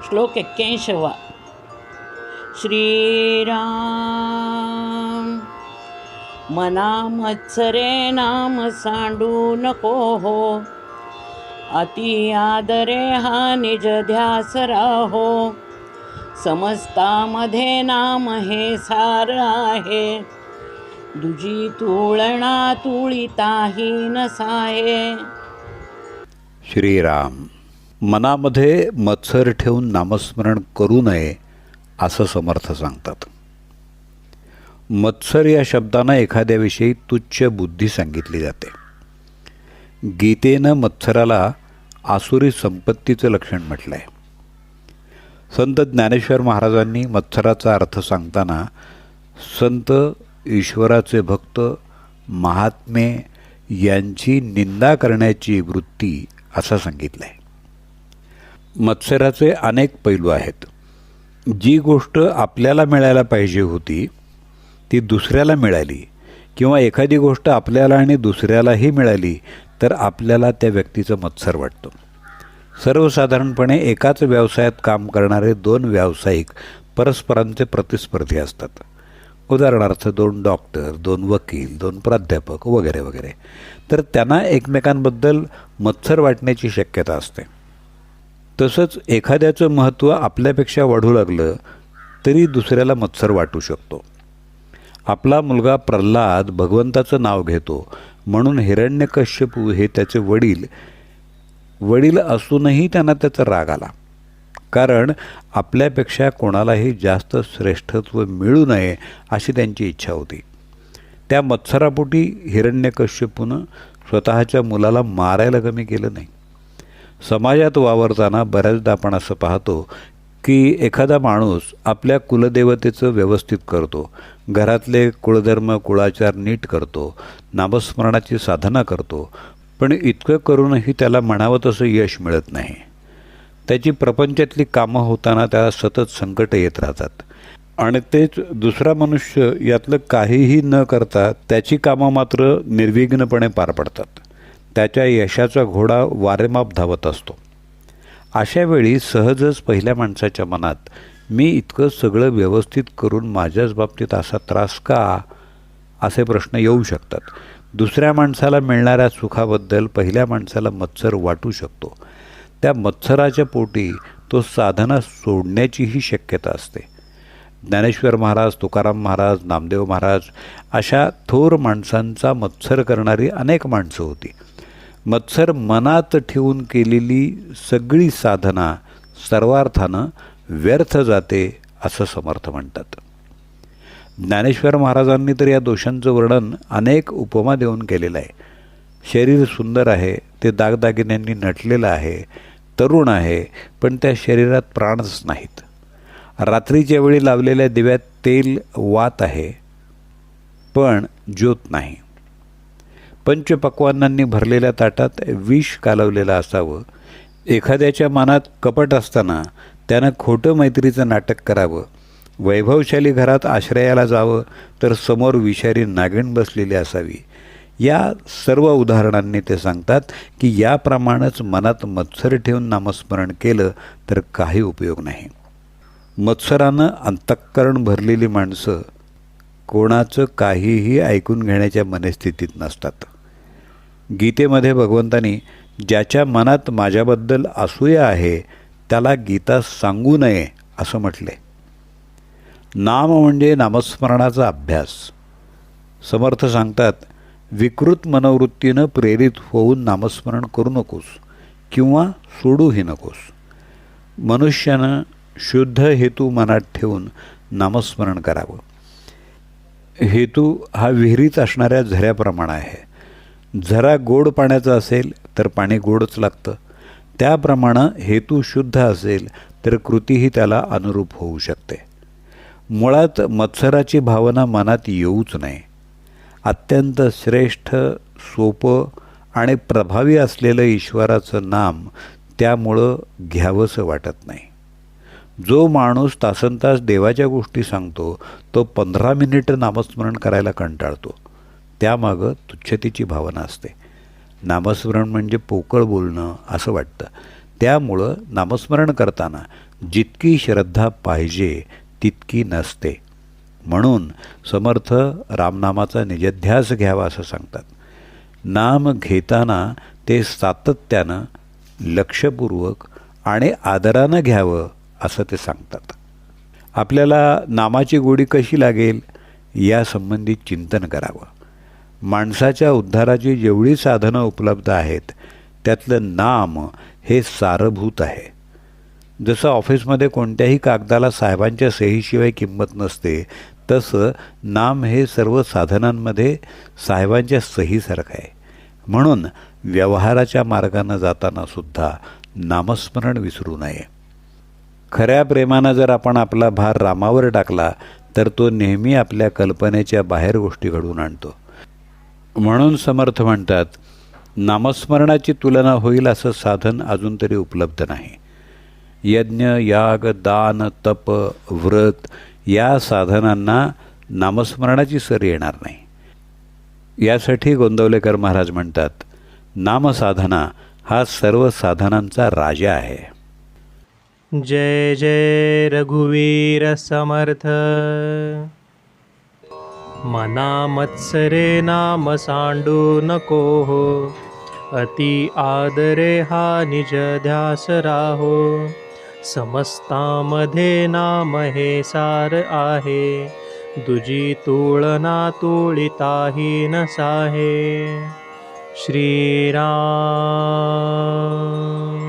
श्लोक 81. श्रीराम. मना मत्सरे नाम सांडू नको हो, अति आदरे हा निज ध्यास राहो. समस्तामध्ये नाम हे सार आहे, दुजी तुळणा तुळिताही नसाहे. श्रीराम. मनामध्ये मत्सर ठेवून नामस्मरण करू नये असं समर्थ सांगतात. मत्सर या शब्दानं एखाद्याविषयी तुच्छ बुद्धी सांगितली जाते. गीतेनं मत्सराला आसुरी संपत्तीचं लक्षण म्हटलं आहे. संत ज्ञानेश्वर महाराजांनी मत्सराचा अर्थ सांगताना संत, ईश्वराचे भक्त, महात्मे यांची निंदा करण्याची वृत्ती असं सांगितलं आहे. मत्सराचे अनेक पैलू आहेत. जी गोष्ट आपल्याला मिळायला पाहिजे होती ती दुसऱ्याला मिळाली, किंवा एखादी गोष्ट आपल्याला आणि दुसऱ्यालाही मिळाली तर आपल्याला त्या व्यक्तीचं मत्सर वाटतो. सर्वसाधारणपणे एकाच व्यवसायात काम करणारे दोन व्यावसायिक परस्परांचे प्रतिस्पर्धी असतात. उदाहरणार्थ 2 डॉक्टर, 2 वकील, 2 प्राध्यापक वगैरे वगैरे. तर त्यांना एकमेकांबद्दल मत्सर वाटण्याची शक्यता असते. तसंच एखाद्याचं महत्त्व आपल्यापेक्षा वाढू लागलं तरी दुसऱ्याला मत्सर वाटू शकतो. आपला मुलगा प्रल्हाद भगवंताचं नाव घेतो म्हणून हिरण्यकश्यपू हे त्याचे वडील असूनही त्यांना त्याचा राग आला, कारण आपल्यापेक्षा कोणालाही जास्त श्रेष्ठत्व मिळू नये अशी त्यांची इच्छा होती. त्या मत्सरापोटी हिरण्यकश्यपूनं स्वतःच्या मुलाला मारायला कमी केलं नाही. समाजात वावरताना बऱ्याचदा आपण असं पाहतो की एखादा माणूस आपल्या कुलदेवतेचं व्यवस्थित करतो, घरातले कुळधर्म कुळाचार नीट करतो, नामस्मरणाची साधना करतो, पण इतकं करूनही त्याला म्हणावं तसं यश मिळत नाही. त्याची प्रपंचातली कामं होताना त्याला सतत संकट येत राहतात, आणि तेच दुसरा मनुष्य यातलं काहीही न करता त्याची कामं मात्र निर्विघ्नपणे पार पडतात. त्याच्या यशाचा घोडा वारेमाप धावत असतो. अशा वेळी सहजच पहिल्या माणसाच्या मनात मी इतकं सगळं व्यवस्थित करून माझ्याच बाबतीत असा त्रास का, असे प्रश्न येऊ शकतात. दुसऱ्या माणसाला मिळणाऱ्या सुखाबद्दल पहिल्या माणसाला मत्सर वाटू शकतो. त्या मत्सराच्या पोटी तो साधना सोडण्याचीही शक्यता असते. ज्ञानेश्वर महाराज, तुकाराम महाराज, नामदेव महाराज अशा थोर माणसांचा मत्सर करणारी अनेक माणसं होती. मत्सर मनात ठेवून केलेली सगळी साधना सर्वार्थानं व्यर्थ जाते असं समर्थ म्हणतात. ज्ञानेश्वर महाराजांनी तर या दोषांचं वर्णन अनेक उपमा देऊन केलेलं आहे. शरीर सुंदर आहे, ते दागदागिन्यांनी नटलेलं आहे, तरुण आहे, पण त्या शरीरात प्राणच नाहीत. रात्रीच्या वेळी लावलेल्या दिव्यात तेल वात आहे, पण ज्योत नाही. पंचपक्वान्नांनी भरलेल्या ताटात विष कालवलेलं असावं. एखाद्याच्या मनात कपट असताना त्यानं खोटं मैत्रीचं नाटक करावं. वैभवशाली घरात आश्रयाला जावं तर समोर विषारी नागिण बसलेली असावी. या सर्व उदाहरणांनी ते सांगतात की याप्रमाणेच मनात मत्सर ठेवून नामस्मरण केलं तर काही उपयोग नाही. मत्सरानं अंतःकरण भरलेली माणसं कोणाचं काहीही ऐकून घेण्याच्या मनस्थितीत नसतात. गीतेमध्ये भगवंतांनी ज्याच्या मनात माझ्याबद्दल असूया आहे त्याला गीता सांगू नये असं म्हटले. नाम म्हणजे नामस्मरणाचा अभ्यास. समर्थ सांगतात, विकृत मनोवृत्तीनं प्रेरित होऊन नामस्मरण करू नकोस किंवा सोडूही नकोस. मनुष्यानं शुद्ध हेतू मनात ठेवून नामस्मरण करावं. हेतू हा विहिरीत असणाऱ्या झऱ्याप्रमाणे आहे. झरा गोड पाण्याचा असेल तर पाणी गोडच लागतं. त्याप्रमाणे हेतू शुद्ध असेल तर कृतीही त्याला अनुरूप होऊ शकते. मुळात मत्सराची भावना मनात येऊच नये. अत्यंत श्रेष्ठ, सोपं आणि प्रभावी असलेलं ईश्वराचं नाम त्यामुळं घ्यावंसं वाटत नाही. जो माणूस तासनतास देवाच्या गोष्टी सांगतो तो 15 मिनिटं नामस्मरण करायला कंटाळतो. त्यामागं तुच्छतेची भावना असते. नामस्मरण म्हणजे पोकळ बोलणं असं वाटतं. त्यामुळं नामस्मरण करताना जितकी श्रद्धा पाहिजे तितकी नसते. म्हणून समर्थ रामनामाचा निजध्यास घ्यावा असं सांगतात. नाम घेताना ते सातत्यानं, लक्षपूर्वक आणि आदरानं घ्यावं असं ते सांगतात. आपल्याला नामाची गोडी कशी लागेल यासंबंधी चिंतन करावं. माणसाच्या उद्धाराची जेवढी साधनं उपलब्ध आहेत त्यातलं नाम हे सारभूत आहे. जसं ऑफिसमध्ये कोणत्याही कागदाला साहेबांच्या सहीशिवाय किंमत नसते, तसं नाम हे सर्व साधनांमध्ये साहेबांच्या सहीसारखं आहे. म्हणून व्यवहाराच्या मार्गानं जाताना सुद्धा नामस्मरण विसरू नये. खऱ्या प्रेमानं जर आपण आपला भार रामावर टाकला तर तो नेहमी आपल्या कल्पनेच्या बाहेर गोष्टी घडवून आणतो. म्हणून समर्थ म्हणतात, नामस्मरणाची तुलना होईल असं साधन अजून तरी उपलब्ध नाही. यज्ञ, याग, दान, तप, व्रत या साधनांना नामस्मरणाची सर येणार नाही. यासाठी गोंदवलेकर महाराज म्हणतात, नामसाधना हा सर्व साधनांचा राजा आहे. जय जय रघुवीर समर्थ. मना मत्सरे नाम सांडू नको हो, अति आदरे हा निज ध्यास राहो. समस्तामध्ये नाम हे सार आहे, दुजी तुळना तुळिताही नसाहे. श्रीराम.